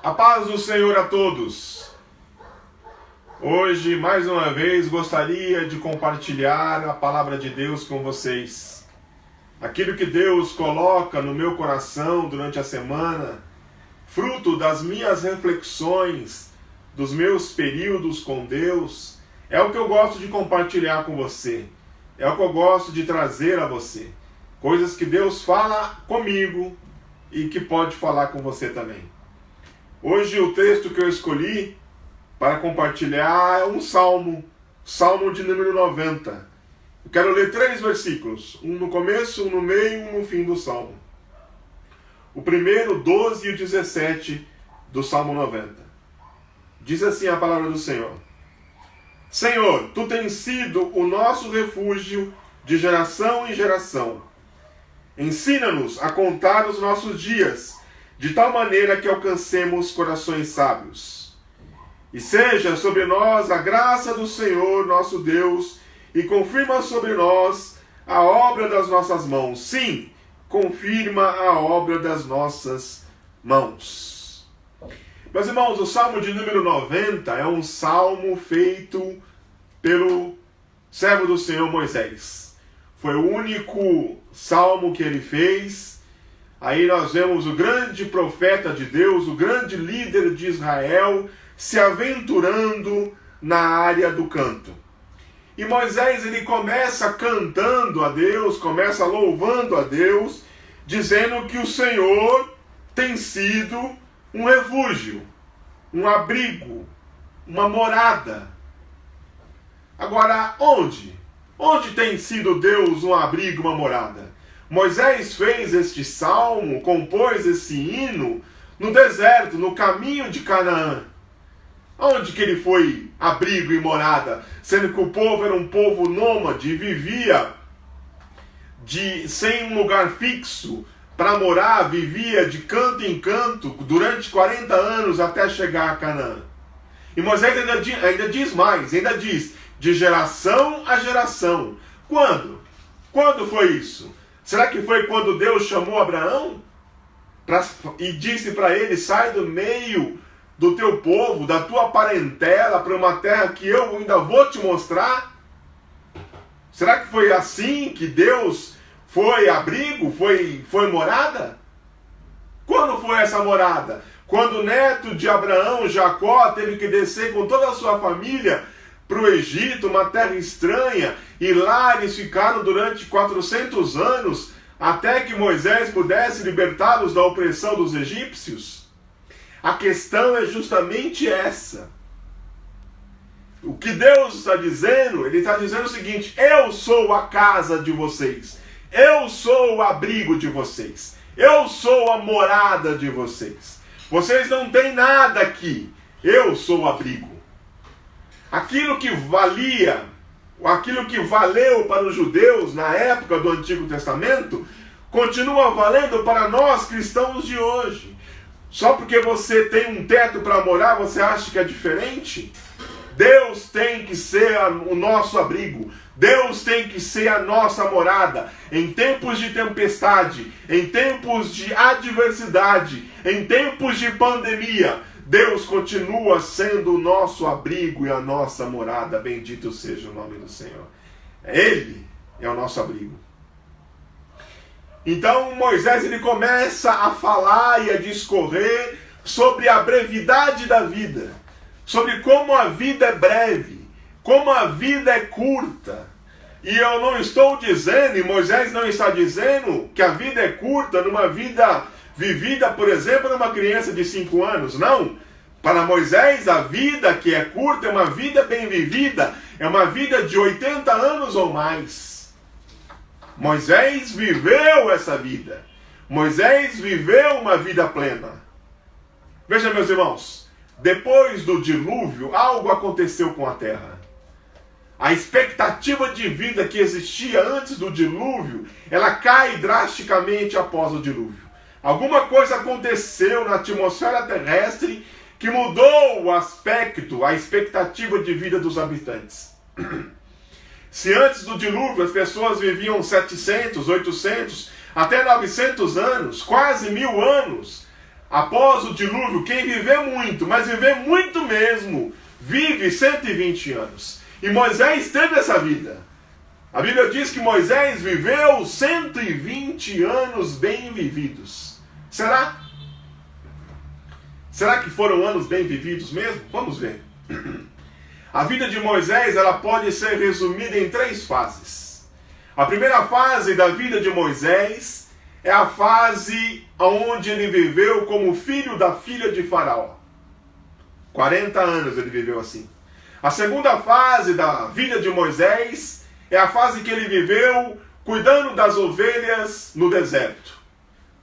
A paz do Senhor a todos. Hoje, mais uma vez, gostaria de compartilhar a palavra de Deus com vocês. Aquilo que Deus coloca no meu coração durante a semana, fruto das minhas reflexões, dos meus períodos com Deus, é o que eu gosto de compartilhar com você. É o que eu gosto de trazer a você. Coisas que Deus fala comigo e que pode falar com você também. Hoje o texto que eu escolhi para compartilhar é um salmo, salmo de número 90. Eu quero ler 3 versículos, um no começo, um no meio e um no fim do salmo. O primeiro, 12 e o 17 do salmo 90. Diz assim a palavra do Senhor: Senhor, Tu tens sido o nosso refúgio de geração em geração. Ensina-nos a contar os nossos dias, de tal maneira que alcancemos corações sábios. E seja sobre nós a graça do Senhor nosso Deus, e confirma sobre nós a obra das nossas mãos. Sim, confirma a obra das nossas mãos. Meus irmãos, o salmo de número 90 é um salmo feito pelo servo do Senhor Moisés. Foi o único salmo que ele fez. Aí nós vemos o grande profeta de Deus, o grande líder de Israel, se aventurando na área do canto. E Moisés, ele começa cantando a Deus, começa louvando a Deus, dizendo que o Senhor tem sido um refúgio, um abrigo, uma morada. Agora, onde? Onde tem sido Deus um abrigo, uma morada? Moisés fez este salmo, compôs esse hino no deserto, no caminho de Canaã. Onde que ele foi abrigo e morada? Sendo que o povo era um povo nômade, vivia sem um lugar fixo para morar, vivia de canto em canto durante 40 anos até chegar a Canaã. E Moisés ainda diz mais, ainda diz, de geração a geração. Quando? Quando foi isso? Será que foi quando Deus chamou Abraão e disse para ele: sai do meio do teu povo, da tua parentela, para uma terra que eu ainda vou te mostrar? Será que foi assim que Deus foi abrigo, foi morada? Quando foi essa morada? Quando o neto de Abraão, Jacó, teve que descer com toda a sua família para o Egito, uma terra estranha, e lá eles ficaram durante 400 anos, até que Moisés pudesse libertá-los da opressão dos egípcios? A questão é justamente essa. O que Deus está dizendo? Ele está dizendo o seguinte: eu sou a casa de vocês, eu sou o abrigo de vocês, eu sou a morada de vocês. Vocês não têm nada aqui, eu sou o abrigo. Aquilo que valeu para os judeus na época do Antigo Testamento, continua valendo para nós cristãos de hoje. Só porque você tem um teto para morar, você acha que é diferente? Deus tem que ser o nosso abrigo. Deus tem que ser a nossa morada. Em tempos de tempestade, em tempos de adversidade, em tempos de pandemia, Deus continua sendo o nosso abrigo e a nossa morada. Bendito seja o nome do Senhor. Ele é o nosso abrigo. Então Moisés, ele começa a falar e a discorrer sobre a brevidade da vida, sobre como a vida é breve, como a vida é curta. E eu não estou dizendo, e Moisés não está dizendo, que a vida é curta numa vida vivida, por exemplo, numa criança de 5 anos. Não. Para Moisés, a vida que é curta é uma vida bem vivida, é uma vida de 80 anos ou mais. Moisés viveu essa vida. Moisés viveu uma vida plena. Veja, meus irmãos, depois do dilúvio, algo aconteceu com a terra. A expectativa de vida que existia antes do dilúvio, ela cai drasticamente após o dilúvio. Alguma coisa aconteceu na atmosfera terrestre que mudou o aspecto, a expectativa de vida dos habitantes. Se antes do dilúvio as pessoas viviam 700, 800, até 900 anos, quase 1000 anos, após o dilúvio, quem viver muito, mas viver muito mesmo, vive 120 anos. E Moisés teve essa vida. A Bíblia diz que Moisés viveu 120 anos bem vividos. Será? Será que foram anos bem vividos mesmo? Vamos ver. A vida de Moisés, ela pode ser resumida em 3 fases. A primeira fase da vida de Moisés é a fase onde ele viveu como filho da filha de Faraó. 40 anos ele viveu assim. A segunda fase da vida de Moisés é a fase que ele viveu cuidando das ovelhas no deserto.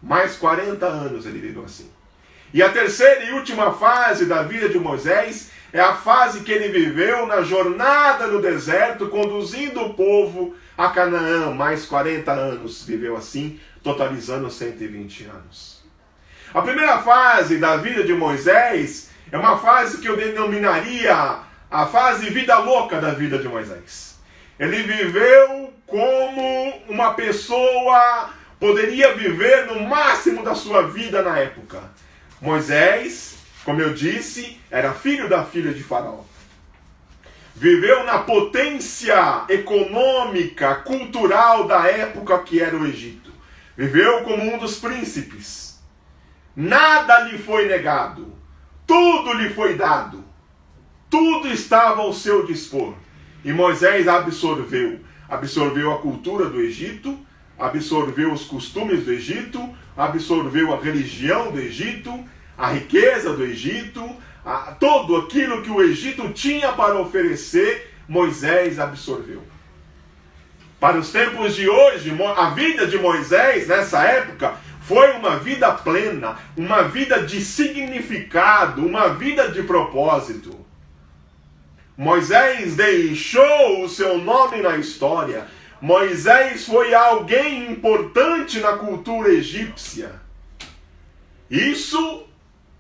Mais 40 anos ele viveu assim. E a terceira e última fase da vida de Moisés é a fase que ele viveu na jornada no deserto, conduzindo o povo a Canaã. Mais 40 anos viveu assim, totalizando 120 anos. A primeira fase da vida de Moisés é uma fase que eu denominaria a fase vida louca da vida de Moisés. Ele viveu como uma pessoa poderia viver no máximo da sua vida na época. Moisés, como eu disse, era filho da filha de Faraó. Viveu na potência econômica, cultural da época que era o Egito. Viveu como um dos príncipes. Nada lhe foi negado. Tudo lhe foi dado. Tudo estava ao seu dispor. E Moisés absorveu a cultura do Egito, absorveu os costumes do Egito, absorveu a religião do Egito, a riqueza do Egito, tudo aquilo que o Egito tinha para oferecer, Moisés absorveu. Para os tempos de hoje, a vida de Moisés nessa época foi uma vida plena, uma vida de significado, uma vida de propósito. Moisés deixou o seu nome na história. Moisés foi alguém importante na cultura egípcia. Isso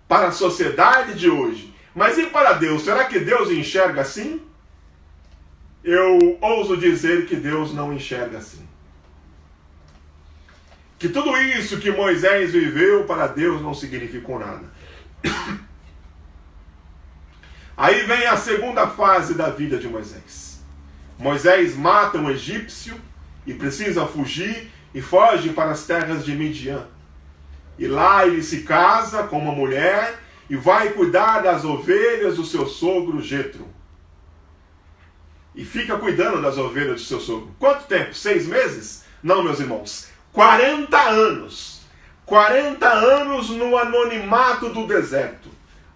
para a sociedade de hoje. Mas e para Deus? Será que Deus enxerga assim? Eu ouso dizer que Deus não enxerga assim. Que tudo isso que Moisés viveu para Deus não significou nada. Aí vem a segunda fase da vida de Moisés. Moisés mata um egípcio e precisa fugir e foge para as terras de Midian. E lá ele se casa com uma mulher e vai cuidar das ovelhas do seu sogro Jetro. E fica cuidando das ovelhas do seu sogro. Quanto tempo? 6 meses? Não, meus irmãos. 40 anos. 40 anos no anonimato do deserto.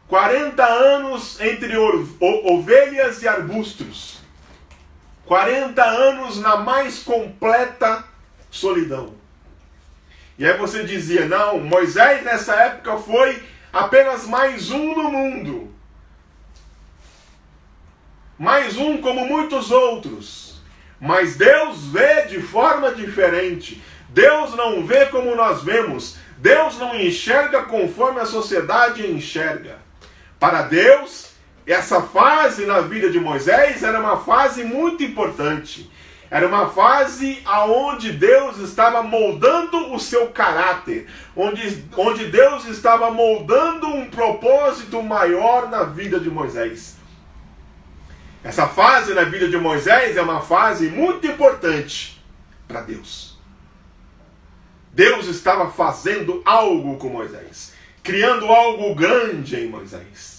40 anos entre ovelhas e arbustos. 40 anos na mais completa solidão. E aí você dizia, não, Moisés nessa época foi apenas mais um no mundo. Mais um como muitos outros. Mas Deus vê de forma diferente. Deus não vê como nós vemos. Deus não enxerga conforme a sociedade enxerga. Para Deus, essa fase na vida de Moisés era uma fase muito importante. Era uma fase onde Deus estava moldando o seu caráter. Onde Deus estava moldando um propósito maior na vida de Moisés. Essa fase na vida de Moisés é uma fase muito importante para Deus. Deus estava fazendo algo com Moisés. Criando algo grande em Moisés.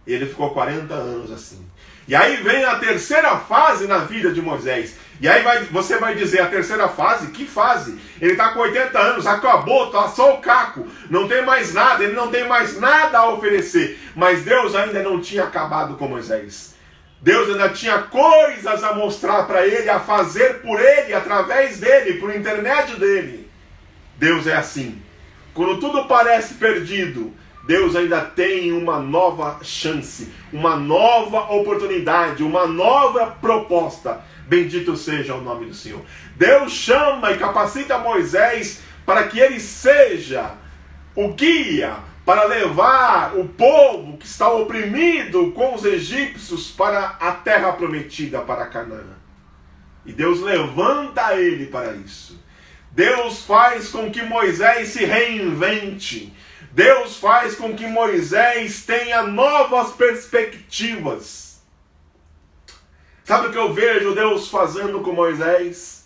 E ele ficou 40 anos assim. E aí vem a terceira fase na vida de Moisés. E aí você vai dizer, a terceira fase? Que fase? Ele está com 80 anos, acabou, está só o caco. Não tem mais nada, ele não tem mais nada a oferecer. Mas Deus ainda não tinha acabado com Moisés. Deus ainda tinha coisas a mostrar para ele, a fazer por ele, através dele, por intermédio dele. Deus é assim. Quando tudo parece perdido, Deus ainda tem uma nova chance, uma nova oportunidade, uma nova proposta. Bendito seja o nome do Senhor. Deus chama e capacita Moisés para que ele seja o guia para levar o povo que está oprimido com os egípcios para a terra prometida, para Canaã. E Deus levanta ele para isso. Deus faz com que Moisés se reinvente. Deus faz com que Moisés tenha novas perspectivas. Sabe o que eu vejo Deus fazendo com Moisés?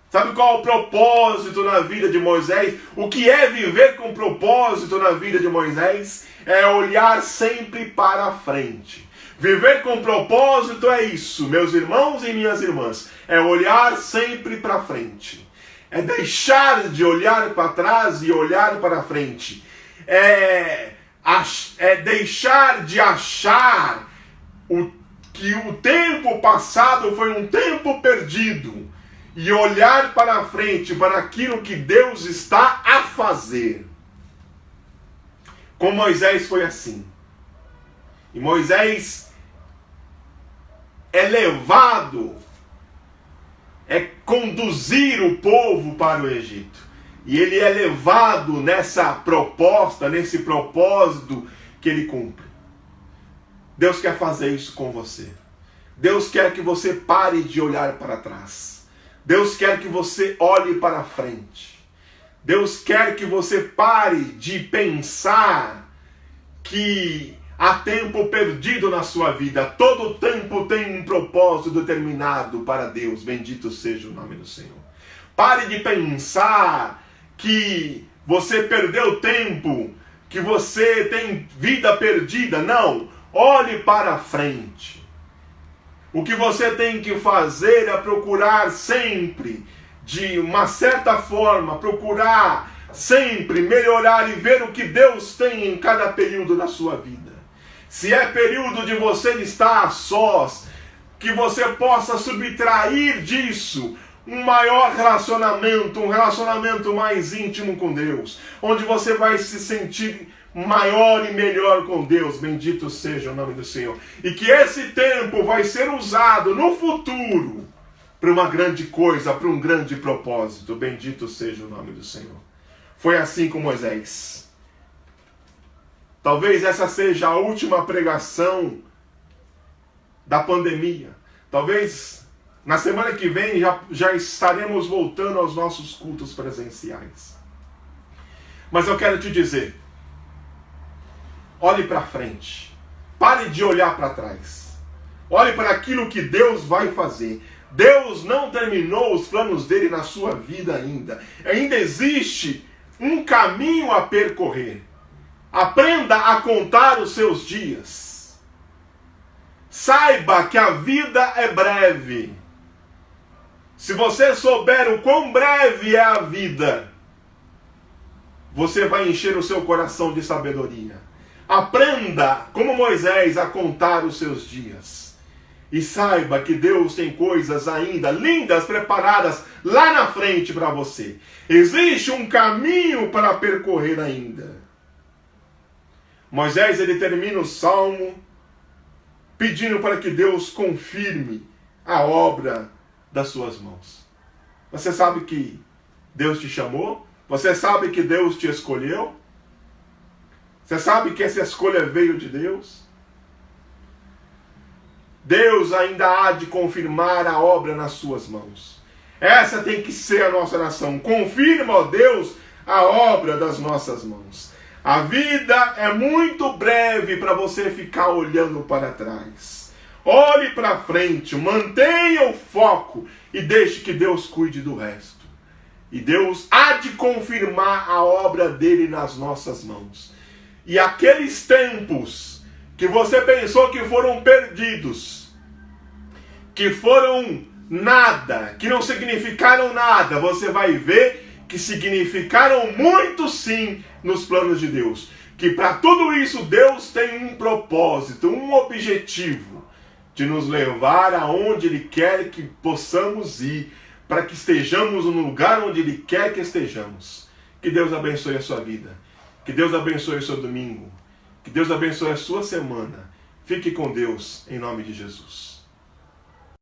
Sabe qual é o propósito na vida de Moisés? O que é viver com propósito na vida de Moisés? É olhar sempre para a frente. Viver com propósito é isso, meus irmãos e minhas irmãs. É olhar sempre para frente. É deixar de olhar para trás e olhar para frente. É deixar de achar que o tempo passado foi um tempo perdido. E olhar para frente, para aquilo que Deus está a fazer. Com Moisés foi assim. E Moisés é levado, é conduzir o povo para o Egito. E ele é levado nessa proposta, nesse propósito que ele cumpre. Deus quer fazer isso com você. Deus quer que você pare de olhar para trás. Deus quer que você olhe para frente. Deus quer que você pare de pensar que há tempo perdido na sua vida. Todo tempo tem um propósito determinado para Deus. Bendito seja o nome do Senhor. Pare de pensar que você perdeu tempo, que você tem vida perdida. Não, olhe para frente. O que você tem que fazer é procurar sempre, de uma certa forma, procurar sempre melhorar e ver o que Deus tem em cada período da sua vida. Se é período de você estar a sós, que você possa subtrair disso um maior relacionamento, um relacionamento mais íntimo com Deus, onde você vai se sentir maior e melhor com Deus. Bendito seja o nome do Senhor. E que esse tempo vai ser usado no futuro para uma grande coisa, para um grande propósito. Bendito seja o nome do Senhor. Foi assim com Moisés. Talvez essa seja a última pregação da pandemia. Talvez na semana que vem já estaremos voltando aos nossos cultos presenciais. Mas eu quero te dizer, olhe para frente. Pare de olhar para trás. Olhe para aquilo que Deus vai fazer. Deus não terminou os planos dele na sua vida ainda. Ainda existe um caminho a percorrer. Aprenda a contar os seus dias. Saiba que a vida é breve. Se você souber o quão breve é a vida, você vai encher o seu coração de sabedoria. Aprenda, como Moisés, a contar os seus dias. E saiba que Deus tem coisas ainda lindas preparadas lá na frente para você. Existe um caminho para percorrer ainda. Moisés, ele termina o salmo pedindo para que Deus confirme a obra das suas mãos. Você sabe que Deus te chamou? Você sabe que Deus te escolheu? Você sabe que essa escolha veio de Deus? Deus ainda há de confirmar a obra nas suas mãos. Essa tem que ser a nossa oração. Confirma, ó Deus, a obra das nossas mãos. A vida é muito breve para você ficar olhando para trás. Olhe para frente, mantenha o foco e deixe que Deus cuide do resto. E Deus há de confirmar a obra dele nas nossas mãos. E aqueles tempos que você pensou que foram perdidos, que foram nada, que não significaram nada, você vai ver que significaram muito sim nos planos de Deus. Que para tudo isso Deus tem um propósito, um objetivo de nos levar aonde Ele quer que possamos ir, para que estejamos no lugar onde Ele quer que estejamos. Que Deus abençoe a sua vida. Que Deus abençoe o seu domingo. Que Deus abençoe a sua semana. Fique com Deus, em nome de Jesus.